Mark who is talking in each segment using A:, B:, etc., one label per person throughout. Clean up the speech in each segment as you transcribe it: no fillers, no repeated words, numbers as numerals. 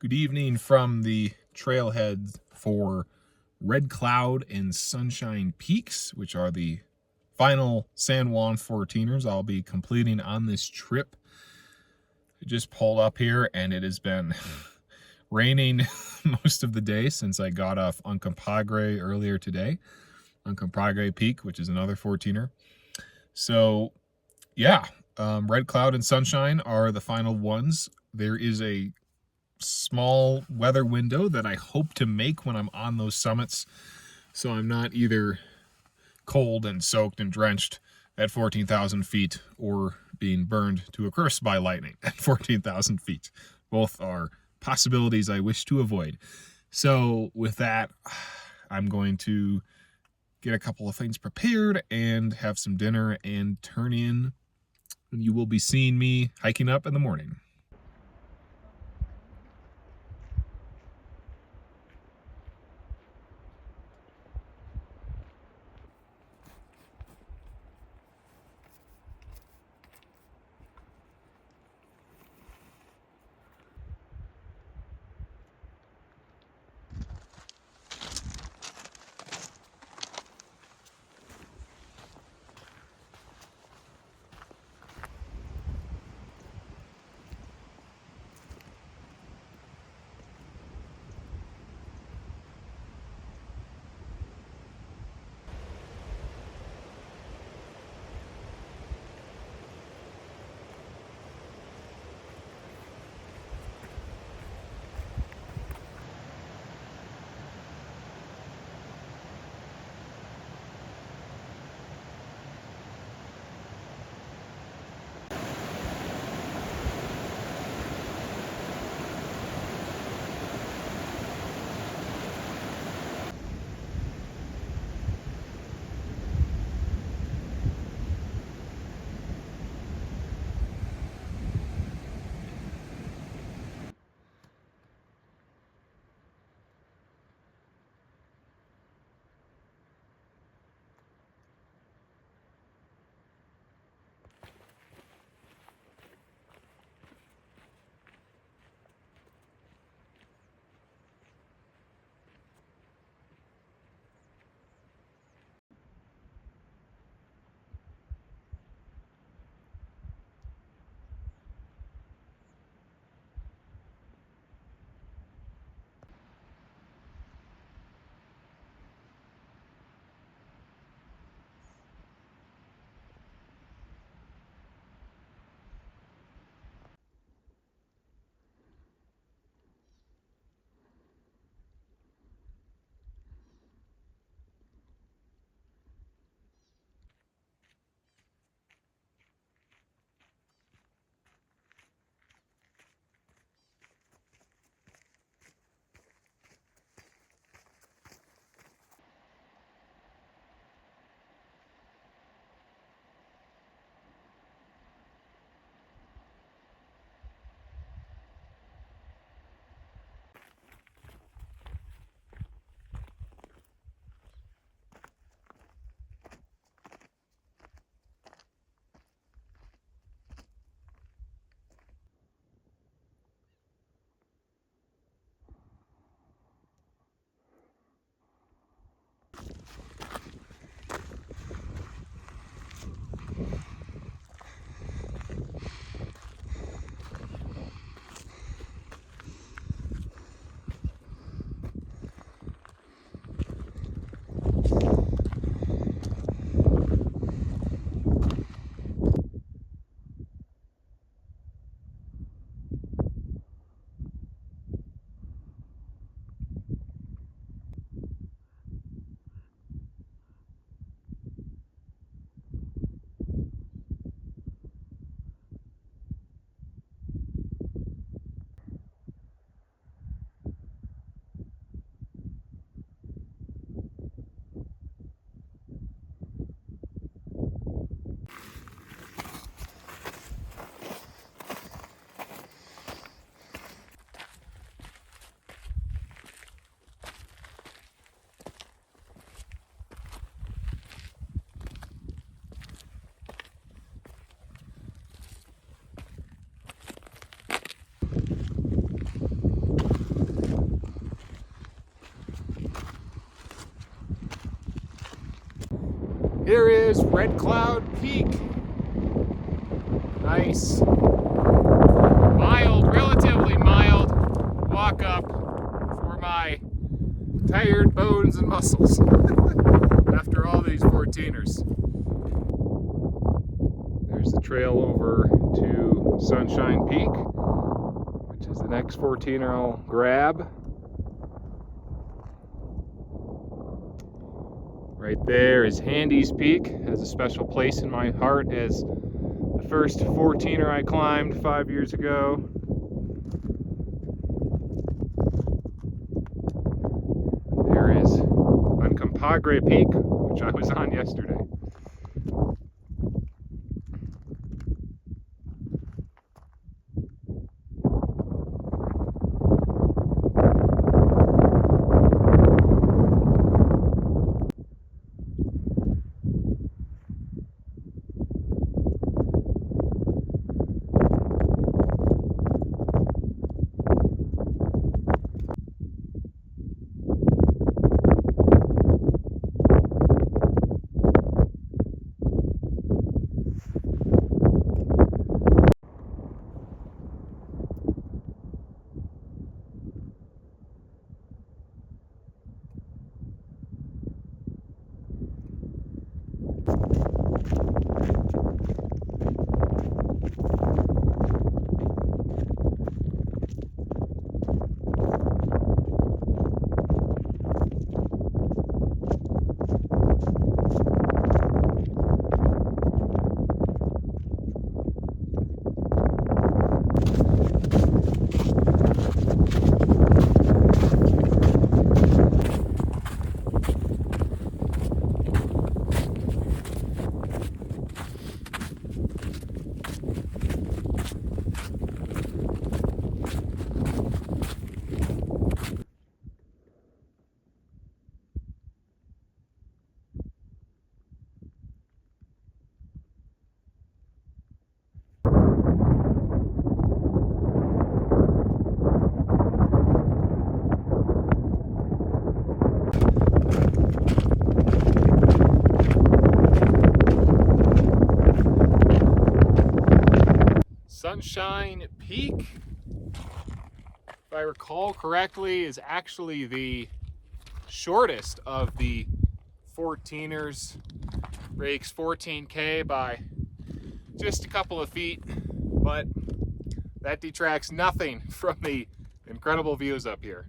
A: Good evening from the trailhead for Redcloud and Sunshine Peaks, which are the final San Juan 14ers I'll be completing on this trip. I just pulled up here and it has been raining most of the day since I got off Uncompahgre earlier today. Uncompahgre Peak, which is another 14er. So yeah, Redcloud and Sunshine are the final ones. There is a small weather window that I hope to make when I'm on those summits, so I'm not either cold and soaked and drenched at 14,000 feet or being burned to a crisp by lightning at 14,000 feet. Both are possibilities I wish to avoid. So with that, I'm going to get a couple of things prepared and have some dinner and turn in, and you will be seeing me hiking up in the morning. is Redcloud Peak. Nice, mild, relatively mild walk up for my tired bones and muscles after all these 14ers. There's the trail over to Sunshine Peak, which is the next 14er I'll grab. Right there is Handy's Peak, has a special place in my heart as the first 14er I climbed 5 years ago. There is Uncompahgre Peak, which I was on yesterday. Sunshine Peak, if I recall correctly, is actually the shortest of the 14ers. Breaks 14K by just a couple of feet, but that detracts nothing from the incredible views up here.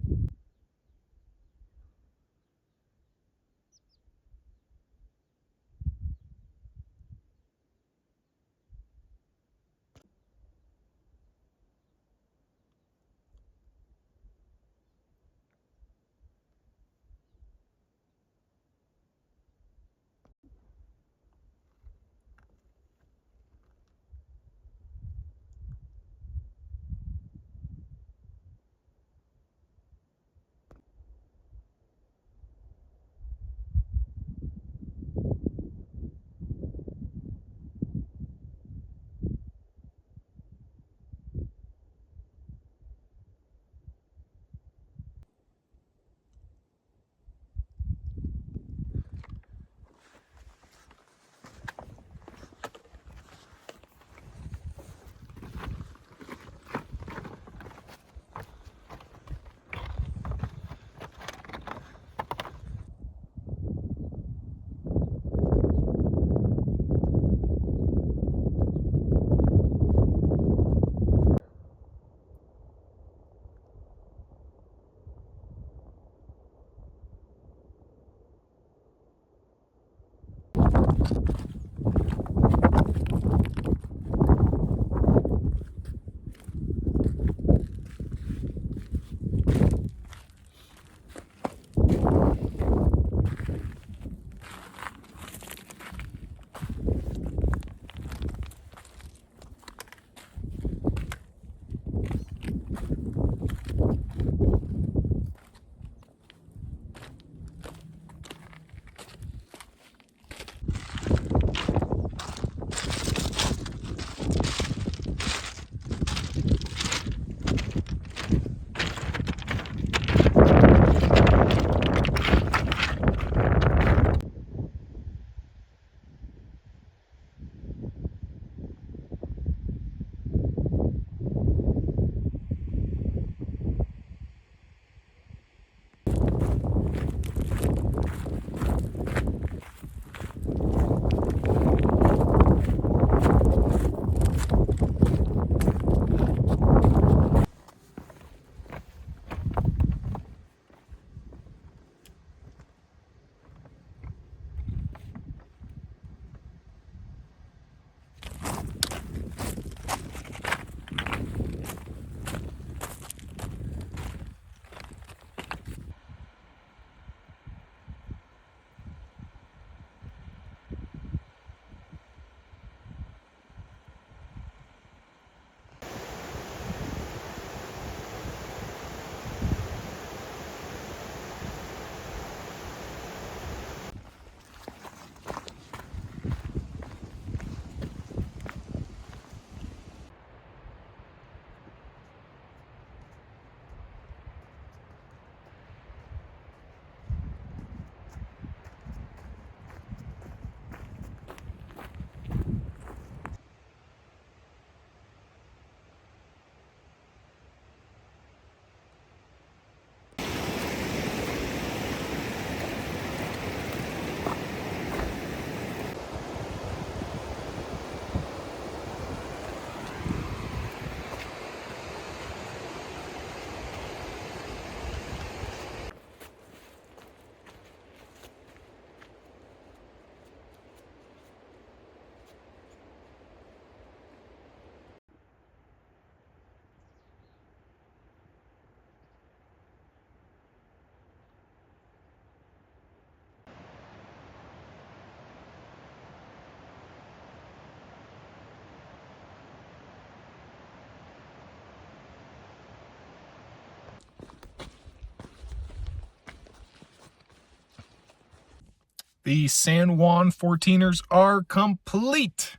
A: The San Juan 14ers are complete,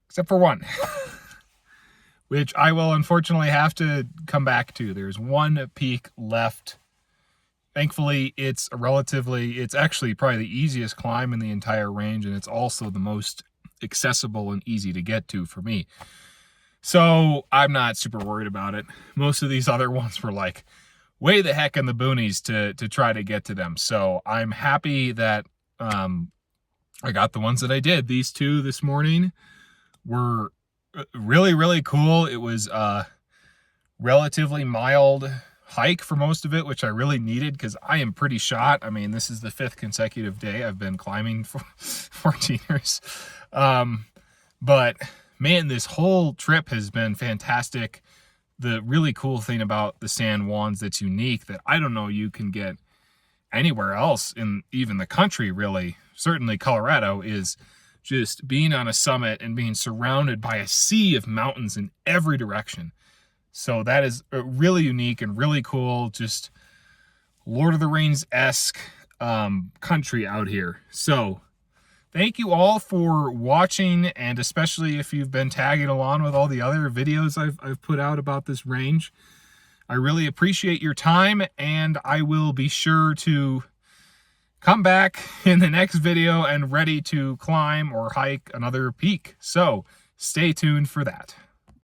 A: except for one, which I will unfortunately have to come back to. There's one peak left. Thankfully, it's actually probably the easiest climb in the entire range, and it's also the most accessible and easy to get to for me. So I'm not super worried about it. Most of these other ones were like way the heck in the boonies to try to get to them. So I'm happy that I got the ones that I did. These two this morning were really, really cool. It was a relatively mild hike for most of it, which I really needed because I am pretty shot. I mean, this is the 5th consecutive day I've been climbing for 14ers. But man, this whole trip has been fantastic. The really cool thing about the San Juans that's unique that I don't know you can get anywhere else in even the country, really, certainly Colorado, is just being on a summit and being surrounded by a sea of mountains in every direction. So that is really unique and really cool, just Lord of the Rings-esque country out here. So thank you all for watching, and especially if you've been tagging along with all the other videos I've put out about this range. I really appreciate your time, and I will be sure to come back in the next video and ready to climb or hike another peak. So stay tuned for that.